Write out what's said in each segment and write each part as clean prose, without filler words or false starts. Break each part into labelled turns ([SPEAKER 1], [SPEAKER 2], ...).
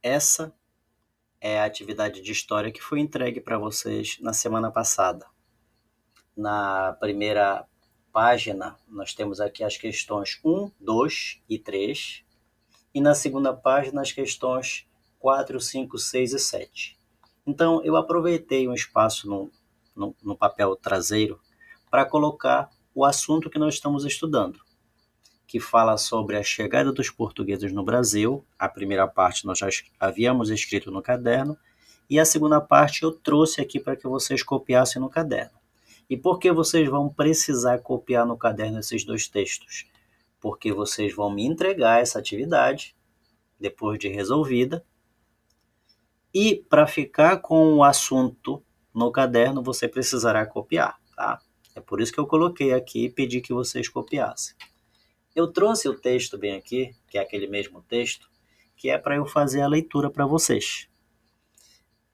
[SPEAKER 1] Essa é a atividade de história que foi entregue para vocês na semana passada. Na primeira página, nós temos aqui as questões 1, 2 e 3. E na segunda página, as questões 4, 5, 6 e 7. Então, eu aproveitei um espaço no papel traseiro para colocar o assunto que nós estamos estudando, que fala sobre a chegada dos portugueses no Brasil. A primeira parte nós já havíamos escrito no caderno, e a segunda parte eu trouxe aqui para que vocês copiassem no caderno. E por que vocês vão precisar copiar no caderno esses dois textos? Porque vocês vão me entregar essa atividade, depois de resolvida, e para ficar com o assunto no caderno, você precisará copiar, tá? É por isso que eu coloquei aqui e pedi que vocês copiassem. Eu trouxe o texto bem aqui, que é aquele mesmo texto, que é para eu fazer a leitura para vocês.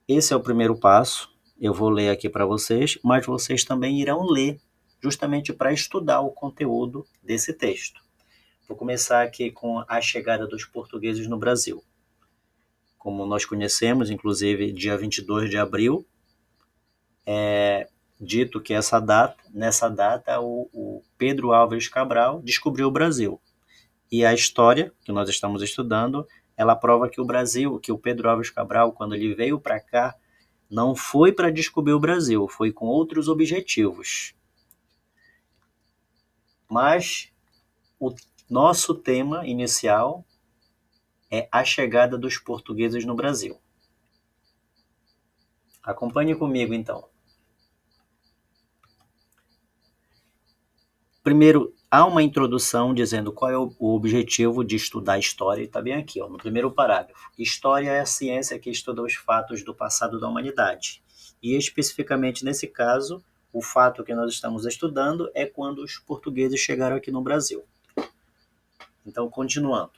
[SPEAKER 1] Esse é o primeiro passo, eu vou ler aqui para vocês, mas vocês também irão ler, justamente para estudar o conteúdo desse texto. Vou começar aqui com a chegada dos portugueses no Brasil. Como nós conhecemos, inclusive dia 22 de abril, é dito que nessa data o Pedro Álvares Cabral descobriu o Brasil. E a história que nós estamos estudando, ela prova que o Pedro Álvares Cabral, quando ele veio para cá, não foi para descobrir o Brasil, foi com outros objetivos. Mas o nosso tema inicial é a chegada dos portugueses no Brasil. Acompanhe comigo, então. Primeiro, há uma introdução dizendo qual é o objetivo de estudar história, e está bem aqui, no primeiro parágrafo. História é a ciência que estuda os fatos do passado da humanidade. E especificamente nesse caso, o fato que nós estamos estudando é quando os portugueses chegaram aqui no Brasil. Então, continuando.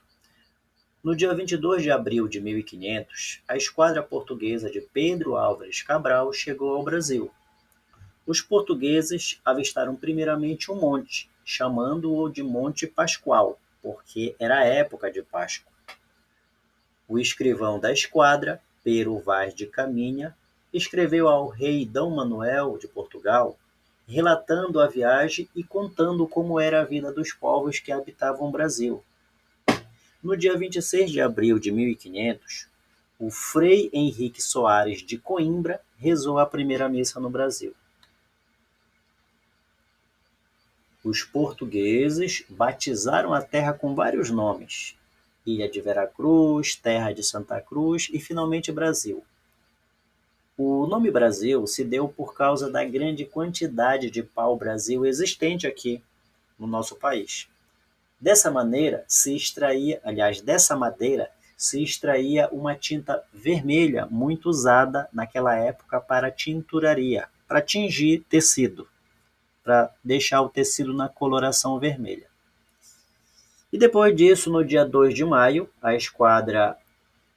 [SPEAKER 1] No dia 22 de abril de 1500, a esquadra portuguesa de Pedro Álvares Cabral chegou ao Brasil. Os portugueses avistaram primeiramente um monte, chamando-o de Monte Pascoal, porque era a época de Páscoa. O escrivão da esquadra, Pero Vaz de Caminha, escreveu ao rei D. Manuel de Portugal, relatando a viagem e contando como era a vida dos povos que habitavam o Brasil. No dia 26 de abril de 1500, o Frei Henrique Soares de Coimbra rezou a primeira missa no Brasil. Os portugueses batizaram a terra com vários nomes: Ilha de Veracruz, Terra de Santa Cruz e, finalmente, Brasil. O nome Brasil se deu por causa da grande quantidade de pau-brasil existente aqui no nosso país. Dessa madeira se extraía uma tinta vermelha muito usada naquela época para tinturaria, para tingir tecido, para deixar o tecido na coloração vermelha. E depois disso, no dia 2 de maio, a esquadra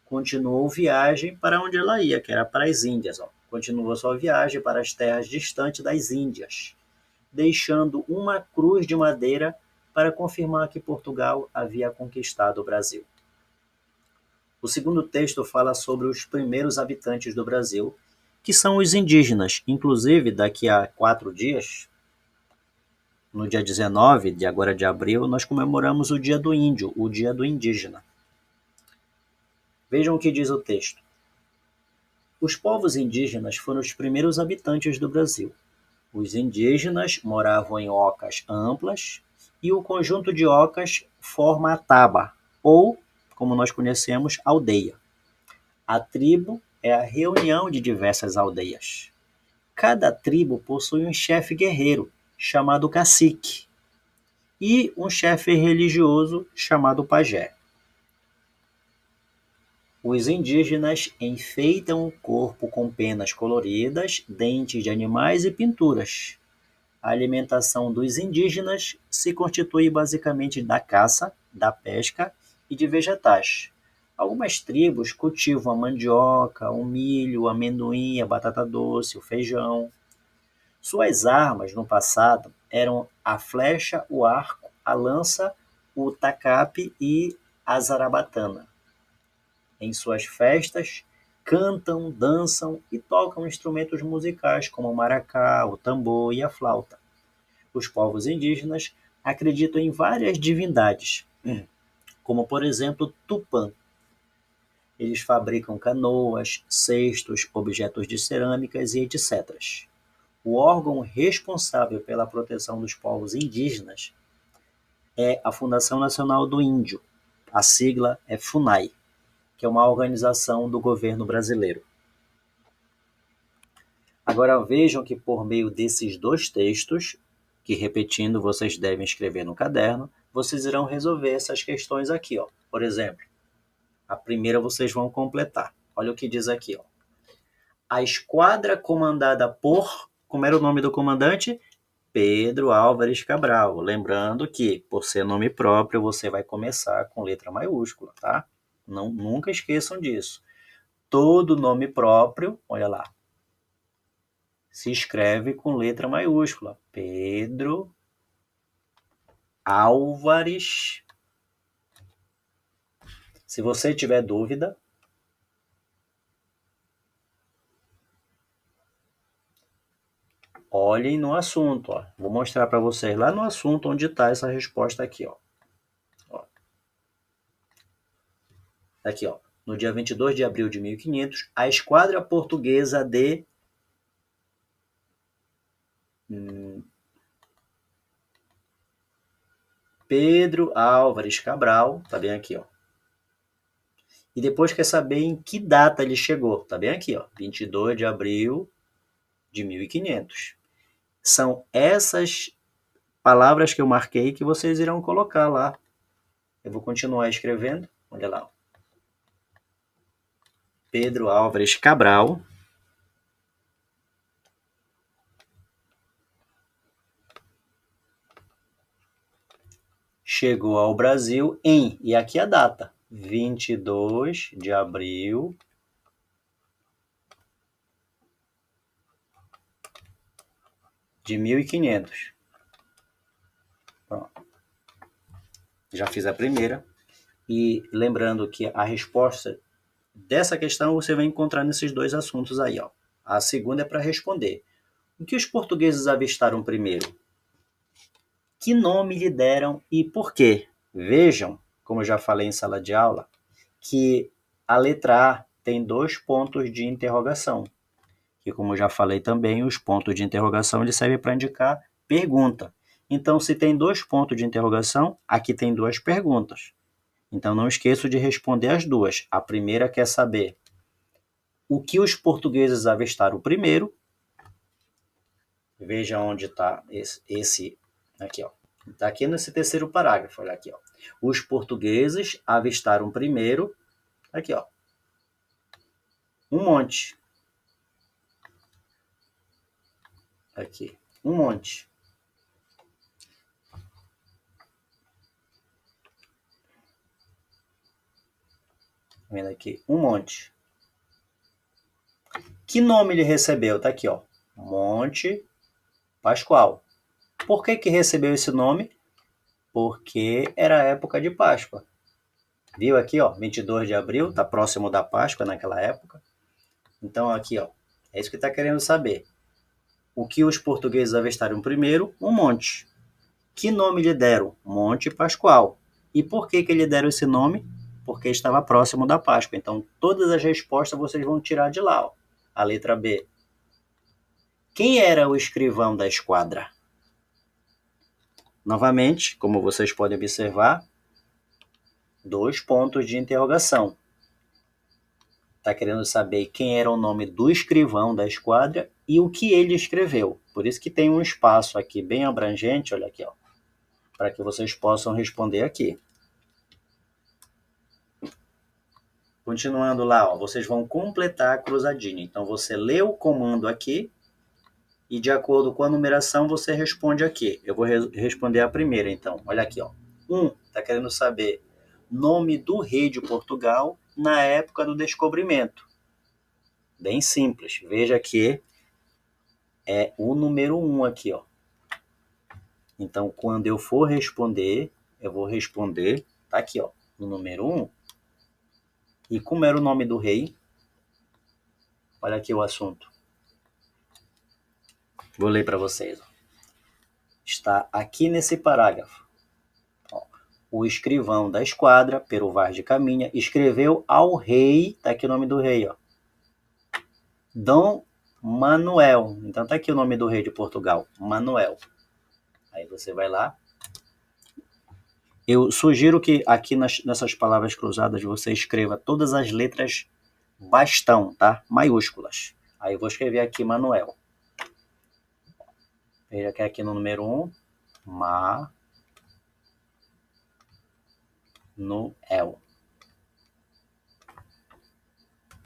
[SPEAKER 1] continuou viagem para onde ela ia, que era para as Índias. Continuou sua viagem para as terras distantes das Índias, deixando uma cruz de madeira para confirmar que Portugal havia conquistado o Brasil. O segundo texto fala sobre os primeiros habitantes do Brasil, que são os indígenas. Inclusive, daqui a 4 dias, no dia 19 de agora de abril, nós comemoramos o Dia do Índio, o Dia do Indígena. Vejam o que diz o texto. Os povos indígenas foram os primeiros habitantes do Brasil. Os indígenas moravam em ocas amplas e o conjunto de ocas forma a taba, ou, como nós conhecemos, aldeia. A tribo é a reunião de diversas aldeias. Cada tribo possui um chefe guerreiro, chamado cacique, e um chefe religioso, chamado pajé. Os indígenas enfeitam o corpo com penas coloridas, dentes de animais e pinturas. A alimentação dos indígenas se constitui basicamente da caça, da pesca e de vegetais. Algumas tribos cultivam a mandioca, o milho, o amendoim, a batata doce, o feijão. Suas armas, no passado, eram a flecha, o arco, a lança, o tacape e a zarabatana. em suas festas, cantam, dançam e tocam instrumentos musicais como o maracá, o tambor e a flauta. Os povos indígenas acreditam em várias divindades, como por exemplo Tupã. Eles fabricam canoas, cestos, objetos de cerâmicas e etc. O órgão responsável pela proteção dos povos indígenas é a Fundação Nacional do Índio. A sigla é FUNAI, que é uma organização do governo brasileiro. Agora vejam que por meio desses dois textos, que repetindo vocês devem escrever no caderno, vocês irão resolver essas questões aqui. Ó. Por exemplo, a primeira vocês vão completar. Olha o que diz aqui. Ó. A esquadra comandada por... Como era o nome do comandante? Pedro Álvares Cabral. Lembrando que, por ser nome próprio, você vai começar com letra maiúscula, tá? Não, nunca esqueçam disso. Todo nome próprio, olha lá, se escreve com letra maiúscula. Pedro Álvares. Se você tiver dúvida, olhem no assunto. Ó. Vou mostrar para vocês lá no assunto onde está essa resposta aqui. Ó. Aqui, ó. No dia 22 de abril de 1500, a esquadra portuguesa de Pedro Álvares Cabral, tá bem aqui, ó. E depois quer saber em que data ele chegou, tá bem aqui, ó. 22 de abril de 1500. São essas palavras que eu marquei que vocês irão colocar lá. Eu vou continuar escrevendo, olha lá. Pedro Álvares Cabral chegou ao Brasil em, e aqui a data, 22 de abril de 1500. Pronto. Já fiz a primeira. E lembrando que a resposta dessa questão você vai encontrar nesses dois assuntos aí. Ó. A segunda é para responder. O que os portugueses avistaram primeiro? Que nome lhe deram e por quê? Vejam, como eu já falei em sala de aula, que a letra A tem 2 pontos de interrogação. E como eu já falei também, os pontos de interrogação eles servem para indicar pergunta. Então, se tem 2 pontos de interrogação, aqui tem 2 perguntas. Então, não esqueço de responder as duas. A primeira quer saber o que os portugueses avistaram primeiro. Veja onde está esse aqui, ó. Está aqui nesse terceiro parágrafo, olha aqui, ó. Os portugueses avistaram primeiro, aqui, ó, um monte. Aqui, um monte. Vendo aqui, um monte. Que nome ele recebeu? Tá aqui, ó. Monte Pascoal. Por que que recebeu esse nome? Porque era a época de Páscoa. Viu aqui, ó, 22 de abril, tá próximo da Páscoa naquela época. Então aqui, ó, é isso que está querendo saber. O que os portugueses avistaram primeiro? Um monte. Que nome lhe deram? Monte Pascoal. E por que que lhe deram esse nome? Porque estava próximo da Páscoa. Então todas as respostas vocês vão tirar de lá, ó. A letra B. Quem era o escrivão da esquadra? Novamente, como vocês podem observar, 2 pontos de interrogação. Está querendo saber quem era o nome do escrivão da esquadra e o que ele escreveu. Por isso que tem um espaço aqui bem abrangente, olha aqui, ó, para que vocês possam responder aqui. Continuando lá, ó, vocês vão completar a cruzadinha. Então, você lê o comando aqui e, de acordo com a numeração, você responde aqui. Eu vou responder a primeira, então. Olha aqui, ó. 1, está querendo saber nome do rei de Portugal na época do descobrimento. Bem simples. Veja que é o número 1 aqui, ó. Então, quando eu for responder, eu vou responder, tá aqui, ó, no número 1. E como era o nome do rei? Olha aqui o assunto. Vou ler para vocês. Está aqui nesse parágrafo. O escrivão da esquadra, Pero Vaz de Caminha, escreveu ao rei, tá aqui o nome do rei, ó, Dom Manuel. Então tá aqui o nome do rei de Portugal, Manuel. Aí você vai lá. Eu sugiro que aqui nessas palavras cruzadas você escreva todas as letras bastão, tá? Maiúsculas. Aí eu vou escrever aqui Manuel. Veja que é aqui no número 1, Manuel.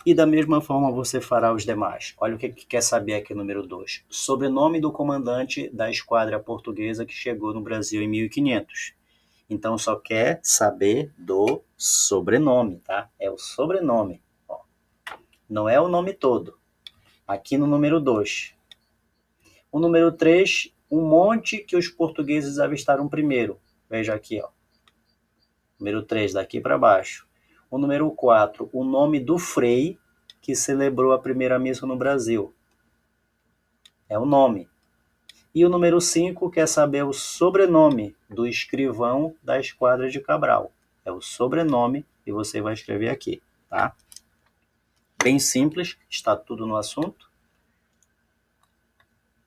[SPEAKER 1] E da mesma forma você fará os demais. Olha o que quer saber aqui no número 2. Sobrenome do comandante da esquadra portuguesa que chegou no Brasil em 1500. Então só quer saber do sobrenome, tá? É o sobrenome. Ó. Não é o nome todo. Aqui no número 2. O número 3, um monte que os portugueses avistaram primeiro. Veja aqui, ó. Número 3, daqui para baixo. O número 4, o nome do frei que celebrou a primeira missa no Brasil. É o nome. E o número 5 quer saber o sobrenome do escrivão da esquadra de Cabral. É o sobrenome e você vai escrever aqui, tá? Bem simples, está tudo no assunto.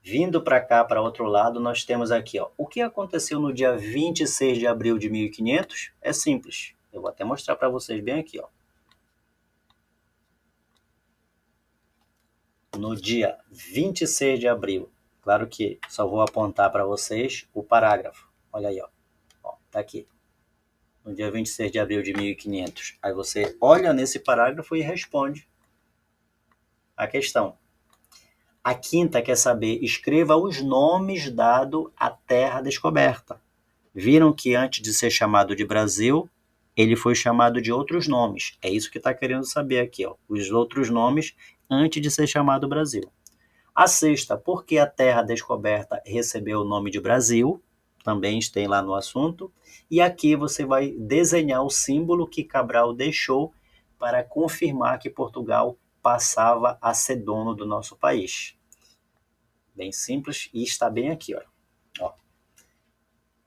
[SPEAKER 1] Vindo para cá, para outro lado, nós temos aqui, ó, o que aconteceu no dia 26 de abril de 1500? É simples. Eu vou até mostrar para vocês bem aqui, ó. No dia 26 de abril. Claro que só vou apontar para vocês o parágrafo. Olha aí, ó. Ó, tá aqui. No dia 26 de abril de 1500. Aí você olha nesse parágrafo e responde a questão. A quinta quer saber, escreva os nomes dados à terra descoberta. Viram que antes de ser chamado de Brasil, ele foi chamado de outros nomes. É isso que está querendo saber aqui, ó. Os outros nomes antes de ser chamado Brasil. A sexta, por que a terra descoberta recebeu o nome de Brasil? Também tem lá no assunto. E aqui você vai desenhar o símbolo que Cabral deixou para confirmar que Portugal passava a ser dono do nosso país. Bem simples e está bem aqui, ó.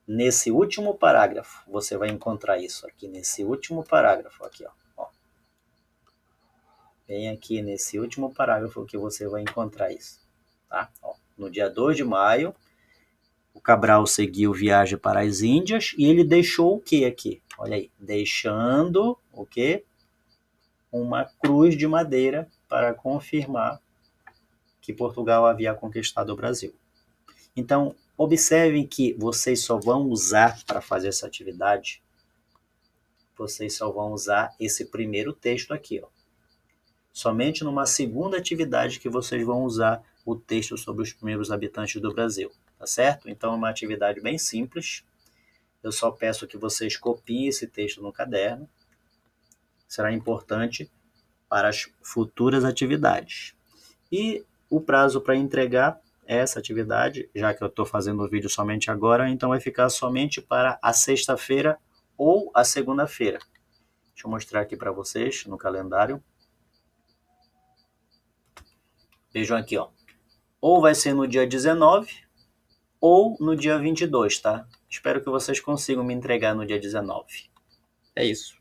[SPEAKER 1] Nesse último parágrafo, você vai encontrar isso aqui, nesse último parágrafo aqui, ó. Bem aqui nesse último parágrafo que você vai encontrar isso, tá? Ó, no dia 2 de maio, o Cabral seguiu viagem para as Índias e ele deixou o que aqui? Olha aí, deixando o quê? Uma cruz de madeira para confirmar que Portugal havia conquistado o Brasil. Então, observem que vocês só vão usar para fazer essa atividade, vocês só vão usar esse primeiro texto aqui, ó. Somente numa segunda atividade que vocês vão usar o texto sobre os primeiros habitantes do Brasil, tá certo? Então, é uma atividade bem simples. Eu só peço que vocês copiem esse texto no caderno. Será importante para as futuras atividades. E o prazo para entregar essa atividade, já que eu estou fazendo o vídeo somente agora, então vai ficar somente para a sexta-feira ou a segunda-feira. Deixa eu mostrar aqui para vocês no calendário. Vejam aqui, ó. Ou vai ser no dia 19 ou no dia 22, tá? Espero que vocês consigam me entregar no dia 19. É isso.